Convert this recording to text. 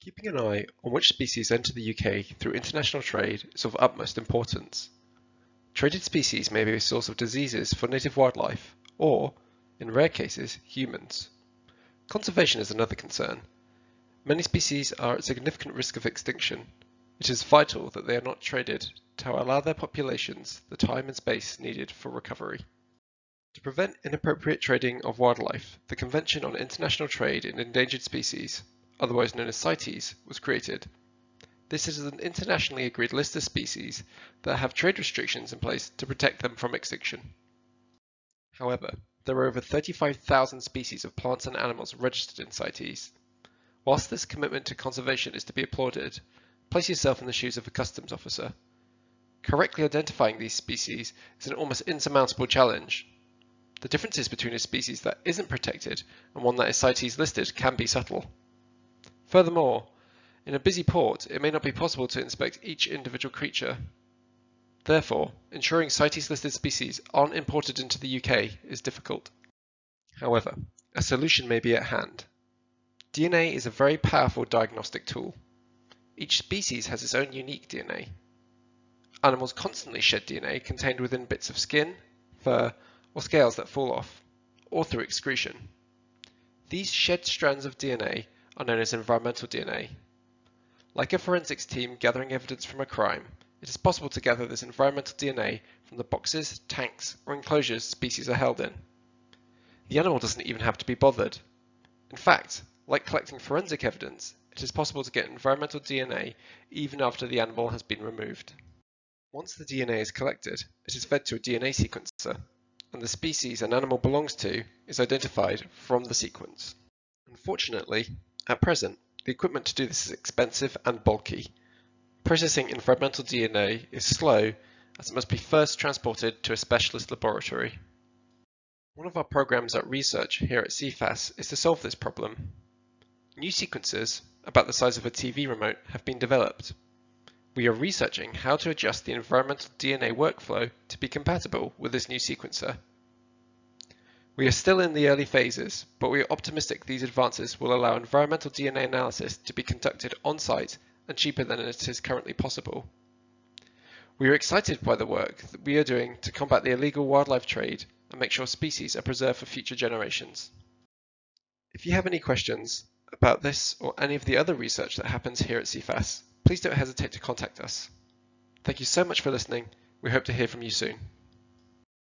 Keeping an eye on which species enter the UK through international trade is of utmost importance. Traded species may be a source of diseases for native wildlife or, in rare cases, humans. Conservation is another concern. Many species are at significant risk of extinction. It is vital that they are not traded to allow their populations the time and space needed for recovery. To prevent inappropriate trading of wildlife, the Convention on International Trade in Endangered Species, otherwise known as CITES, was created. This is an internationally agreed list of species that have trade restrictions in place to protect them from extinction. However, there are over 35,000 species of plants and animals registered in CITES. Whilst this commitment to conservation is to be applauded, place yourself in the shoes of a customs officer. Correctly identifying these species is an almost insurmountable challenge. The differences between a species that isn't protected and one that is CITES listed can be subtle. Furthermore, in a busy port, it may not be possible to inspect each individual creature. Therefore, ensuring CITES listed species aren't imported into the UK is difficult. However, a solution may be at hand. DNA is a very powerful diagnostic tool. Each species has its own unique DNA. Animals constantly shed DNA contained within bits of skin, fur, or scales that fall off, or through excretion. These shed strands of DNA are known as environmental DNA. Like a forensics team gathering evidence from a crime, it is possible to gather this environmental DNA from the boxes, tanks, or enclosures species are held in. The animal doesn't even have to be bothered. In fact, like collecting forensic evidence, it is possible to get environmental DNA even after the animal has been removed. Once the DNA is collected, it is fed to a DNA sequencer, and the species an animal belongs to is identified from the sequence. Unfortunately, at present, the equipment to do this is expensive and bulky. Processing environmental DNA is slow as it must be first transported to a specialist laboratory. One of our programs at research here at Cefas is to solve this problem. New sequencers, about the size of a TV remote, have been developed. We are researching how to adjust the environmental DNA workflow to be compatible with this new sequencer. We are still in the early phases, but we are optimistic these advances will allow environmental DNA analysis to be conducted on-site and cheaper than it is currently possible. We are excited by the work that we are doing to combat the illegal wildlife trade and make sure species are preserved for future generations. If you have any questions about this or any of the other research that happens here at Cefas, please don't hesitate to contact us. Thank you so much for listening. We hope to hear from you soon.